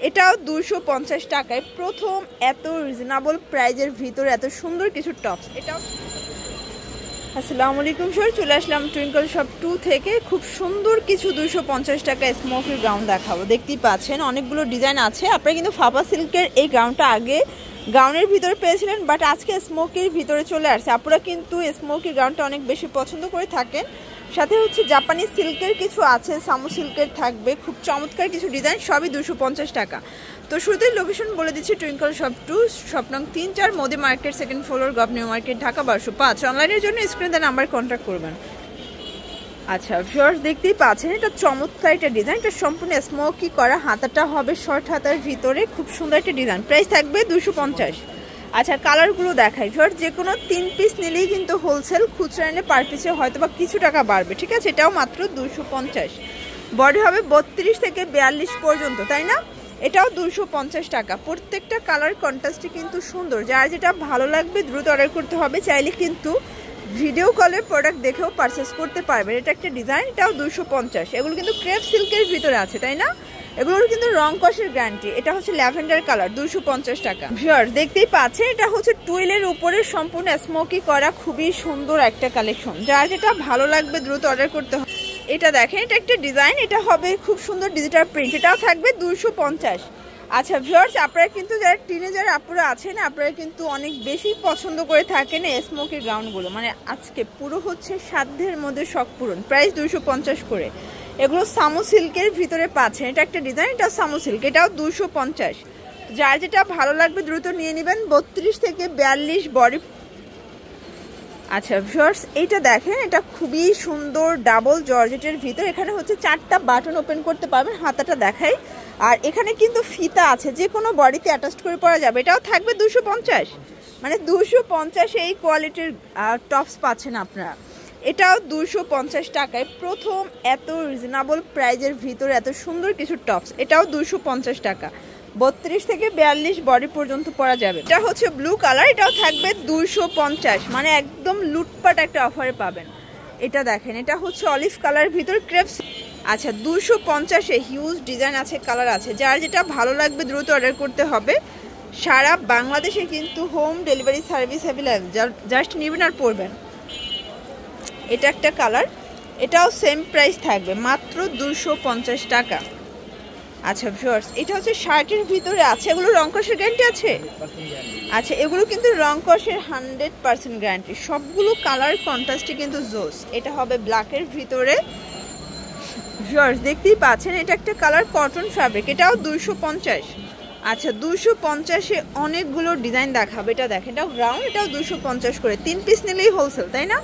এটাও 250 টাকায় প্রথম এত রিজনেবল প্রাইজের ভিতরে এত সুন্দর কিছু টপস। এটাও আসসালামু আলাইকুম স্যার, চলে আসলাম টুইঙ্কল শপ 2 থেকে। খুব সুন্দর কিছু 250 টাকা স্মোকি গাউন দেখাবো। দেখতেই পাচ্ছেন অনেকগুলো ডিজাইন আছে। আপনারা কিন্তু ফাপা সিল্কের এই গাউনটা আগে গাউনের ভিতরে পেয়েছিলেন, বাট আজকে স্মোকির ভিতরে চলে আসছে। আপনারা কিন্তু স্মোকি গাউনটা অনেক বেশি পছন্দ করে থাকেন। সাথে হচ্ছে জাপানি সিল্কের কিছু আছে, সামু সিল্কের থাকবে, খুব চমৎকার কিছু ডিজাইন, সবই 250 টাকা। তো শুরুতেই লোকেশন বলে দিচ্ছি, টুইঙ্কল শপ 2, শপ নং 3-4, Modi market, second floor, gov new market, Dhaka 1205। অনলাইনের জন্য স্ক্রিনে দেওয়া নাম্বার কন্ট্যাক্ট করবেন। আচ্ছা ভিউয়ার্স, দেখতেই পাচ্ছেন এটা চমৎকার একটা ডিজাইন। এটা সম্পূর্ণ স্মোকি করা, হাতাটা হবে শর্ট হাতার ভিতরে, খুব সুন্দর একটা ডিজাইন। প্রাইস থাকবে 250। আচ্ছা কালারগুলো দেখাই ভিউয়ার্স, যে কোনো 3 পিস নিলেই কিন্তু হোলসেল, খুচরা নিলে পার পিসে হয়তো বা কিছু টাকা বাড়বে, ঠিক আছে। এটাও মাত্র 250। বডি হবে 32 থেকে 42 পর্যন্ত, তাই না? এটাও 250 টাকা। প্রত্যেকটা কালার কন্ট্রাস্টই কিন্তু সুন্দর। যার যেটা ভালো লাগবে দ্রুত অর্ডার করতে হবে। চাইলে কিন্তু ভিডিও কলের প্রোডাক্ট দেখেও পারচেস করতে পারবেন। এটা একটা ডিজাইন, এটাও 250। এগুলো কিন্তু ক্রেপ সিল্কের ভিতরে আছে, তাই না? এগুলোর কিন্তু রং কষের গ্যারান্টি। এটা হচ্ছে ল্যাভেন্ডার কালার, 250 টাকা। ভিউয়ার্স দেখতেই পাচ্ছেন এটা হচ্ছে টুইলের উপরে সম্পূর্ণ স্মোকি করা, খুবই সুন্দর একটা কালেকশন। যার যেটা ভালো লাগবে দ্রুত অর্ডার করতে হবে। এটা দেখেন, এটা একটা ডিজাইন, এটা হবে খুব সুন্দর ডিজিটাল প্রিন্ট, এটাও থাকবে 250। আচ্ছা ভিউয়ার্স, আপনারা কিন্তু যারা টিনেজার আপুরা আছেন, আপনারা কিন্তু অনেক বেশি পছন্দ করে থাকেন এই স্মোকি গাউনগুলো। মানে আজকে পুরো হচ্ছে সাধ্যের মধ্যে শখ পূরণ। প্রাইস 250 করে। এগুলো সামু সিল্কের ভিতরে পাচ্ছেন। এটা একটা ডিজাইন, এটা সামু সিল্ক, এটাও 250। যার যেটা ভালো লাগবে দ্রুত নিয়ে নেবেন। 32 থেকে 42 বডি। আচ্ছা ভিউয়ার্স, এইটা দেখেন, এটা খুবই সুন্দর ডাবল জর্জেটের ভিতর। এখানে হচ্ছে 4টা বাটন ওপেন করতে পারবেন। হাতাটা দেখাই। আর এখানে কিন্তু ফিতা আছে, যে কোনো বডিতে অ্যাটাচ করে পরা যাবে। এটাও থাকবে 250। মানে 250 এই কোয়ালিটির টপস পাচ্ছেন আপনারা। এটাও 250 টাকায় প্রথম এত রিজনেবল প্রাইজের ভিতরে এত সুন্দর কিছু টপস। এটাও 250 টাকা। 32 থেকে 42 বডি পর্যন্ত পরা যাবে। এটা হচ্ছে ব্লু কালার, এটাও থাকবে 250। মানে একদম লুটপাট একটা অফারে পাবেন। এটা দেখেন, এটা হচ্ছে অলিভ কালার ভিতর ক্রেপস। আচ্ছা 250-এ হিউজ ডিজাইন আছে, কালার আছে। যার যেটা ভালো লাগবে দ্রুত অর্ডার করতে হবে। সারা বাংলাদেশে কিন্তু home delivery service available, just নেবেন আর পরবেন। এটা একটা কালার, এটাও সেম প্রাইস থাকবে, মাত্র 250 টাকা। আচ্ছা ভিউয়ার্স, এটা হচ্ছে শার্টের ভিতরে আছে। এগুলো রং কষের গ্যারান্টি আছে? আচ্ছা এগুলো কিন্তু রং কষের 100% গ্যারান্টি। সবগুলো কালার কন্ট্রাস্টে কিন্তু জোস। এটা হবে ব্ল্যাকের ভিতরে। ভিউয়ার্স দেখতেই পাচ্ছেন, এটা একটা কালার কটন ফ্যাব্রিক, এটাও 250। আচ্ছা 250-এ অনেকগুলো ডিজাইন দেখাবে। এটা দেখেন, এটাও রাউন্ড, এটাও 250 করে। 3 পিস নিলেই হোলসেল, তাই না?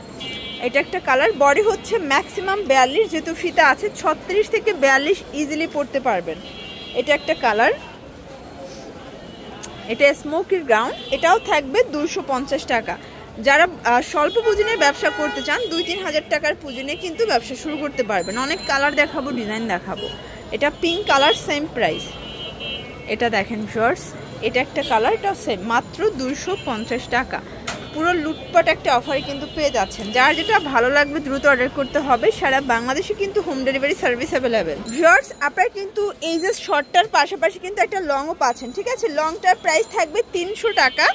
এটা একটা কালার, বডি হচ্ছে ম্যাক্সিমাম 42, যেহেতু ফিতা আছে 36 থেকে 42 ইজিলি পরতে পারবেন। এটা একটা কালার, এটা স্মোকির গাউন, এটাও থাকবে 250 টাকা। যারা স্বল্প পুঁজিনে ব্যবসা করতে চান, 2-3 হাজার টাকার পুঁজিনে কিন্তু ব্যবসা শুরু করতে পারবেন। অনেক কালার দেখাবো, ডিজাইন দেখাবো। এটা পিঙ্ক কালার, সেম প্রাইস। এটা দেখেন ভিউয়ার্স, এটা একটা কালার, এটাও সেম, মাত্র 250 টাকা। পুরো লুটপাট একটা অফারে কিন্তু পেয়ে যাচ্ছেন। যার যেটা ভালো লাগবে দ্রুত অর্ডার করতে হবে। সারা বাংলাদেশে কিন্তু home delivery service available. Viewers আপনারা কিন্তু এই যে শর্টটার পাশাপাশি কিন্তু একটা লংও পাচ্ছেন, ঠিক আছে। লংটার প্রাইস থাকবে 300 টাকা,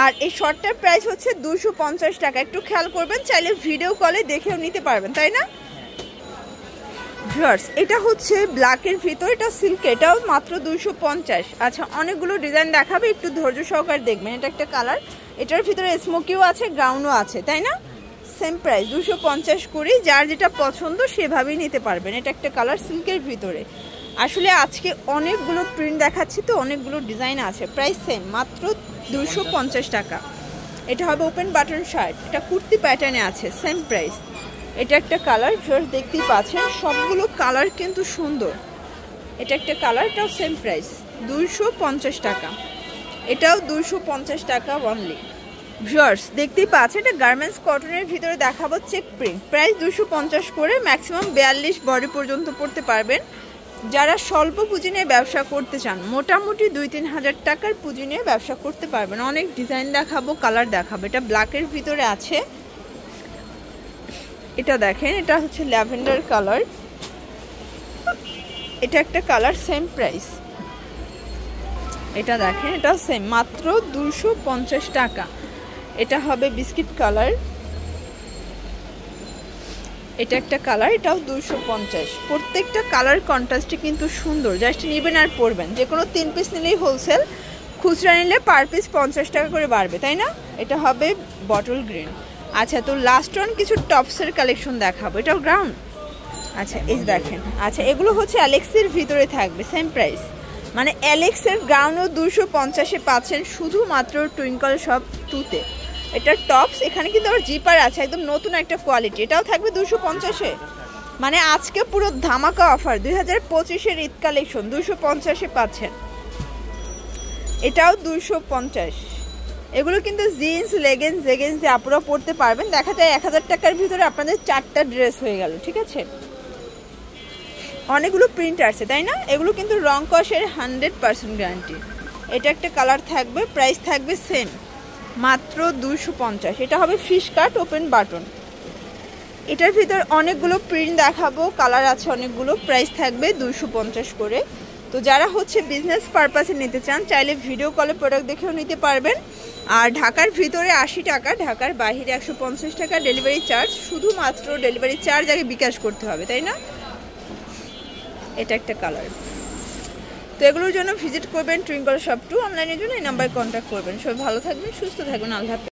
আর এই শর্টটার প্রাইস হচ্ছে 250 টাকা। একটু খেয়াল করবেন, চাইলে ভিডিও কলে দেখেও নিতে পারবেন, তাই না? ভিউয়ার্স এটা হচ্ছে ব্ল্যাকের ভিতর, এটা সিল্ক, এটাও মাত্র 250। আচ্ছা অনেকগুলো ডিজাইন দেখাবে, একটু ধৈর্য সহকারে দেখবেন। এটা একটা কালার, এটার ভিতরে স্মোকিও আছে, গ্রাউন্ডও আছে, তাই না? সেম প্রাইস 250 করে। যার যেটা পছন্দ সেভাবেই নিতে পারবেন। এটা একটা কালার সিল্কের ভিতরে। আসলে আজকে অনেকগুলো প্রিন্ট দেখাচ্ছি, তো অনেকগুলো ডিজাইন আছে। প্রাইস সেম, মাত্র 250 টাকা। এটা হবে ওপেন বাটন শার্ট, এটা কুর্তি প্যাটার্নে আছে, সেম প্রাইস। এটা একটা কালার, ভিউয়ার্স দেখতেই পাচ্ছেন সবগুলো কালার কিন্তু সুন্দর। এটা একটা কালার, এটাও সেম প্রাইস, 250 টাকা। এটাও 250 টাকা অনলি। ভিউয়ার্স দেখতেই পাচ্ছেন, এটা গার্মেন্টস কটনের ভিতরে দেখাবো, চেক প্রিন্ট। প্রাইস 250 করে। ম্যাক্সিমাম 42 বডি পর্যন্ত পড়তে পারবেন। যারা স্বল্প পুঁজি নিয়ে ব্যবসা করতে চান, মোটামুটি 2-3 হাজার টাকার পুঁজি নিয়ে ব্যবসা করতে পারবেন। অনেক ডিজাইন দেখাবো, কালার দেখাবো। এটা ব্ল্যাকের ভিতরে আছে, এটা দেখেন, এটা হচ্ছে ল্যাভেন্ডার কালার। এটা একটা কালার, সেম প্রাইস। এটা দেখেন, এটা সেম মাত্র 250 টাকা। এটা হবে বিস্কিট কালার, এটা একটা কালার, এটাও 250। প্রত্যেকটা কালার কন্ট্রাস্টে কিন্তু সুন্দর, জাস্ট নেবেন আর পরবেন। যে কোনো 3 পিস নিলেই হোলসেল, খুচরা নিলে পার পিস 50 টাকা করে বাড়বে, তাই না? এটা হবে বটল গ্রিন। আচ্ছা, তো লাস্ট ওয়ান কিছু টপসের কালেকশন দেখাবো। এটাও গ্রাউন্ড। আচ্ছা, এই দেখেন। আচ্ছা, এগুলো হচ্ছে অ্যালেক্সের ভিতরে থাকবে, সেম প্রাইস। মানে অ্যালেক্সের গাউনও 250-এ পাচ্ছেন শুধুমাত্র টুইঙ্কল শপ 2-তে। এটা টপস, এখানে কিন্তু আবার জিপার আছে, একদম নতুন একটা কোয়ালিটি। এটাও থাকবে 250-এ। মানে আজকে পুরো ধামাকা অফার, 2025-এর ঈদ কালেকশন 250-এ পাচ্ছেন। এটাও 250। এগুলো কিন্তু জিন্স, লেগিংস, জেগিংস দিয়ে আপনারা পরতে পারবেন। দেখা যায় 1000 টাকার ভিতরে আপনাদের 4টা ড্রেস হয়ে গেল, ঠিক আছে? অনেকগুলো প্রিন্ট আছে, তাই না? এগুলো কিন্তু রং কষের 100% গ্যারান্টি। এটা একটা কালার থাকবে, প্রাইস থাকবে সেম, মাত্র 250। এটা হবে ফিশ কাট ওপেন বাটন। এটার ভিতর অনেকগুলো প্রিন্ট দেখাবো, কালার আছে অনেকগুলো, প্রাইস থাকবে 250 করে। তো যারা হচ্ছে বিজনেস পারপাসে নিতে চান, চাইলে ভিডিও কলে প্রোডাক্ট দেখেও নিতে পারবেন। আর ঢাকার ভিতরে 80 টাকা, ঢাকার বাইরে 150 টাকা ডেলিভারি চার্জ। শুধুমাত্র ডেলিভারি চার্জ আগে বিকাশ করতে হবে, তাই না? এটা একটা কালার। তো এগুলোর জন্য ভিজিট করবেন টুইঙ্কল শপ 2। অনলাইনের জন্য এই নাম্বারে কন্ট্যাক্ট করবেন। সবাই ভালো থাকবেন, সুস্থ থাকবেন, আল্লাহ হাফেজ।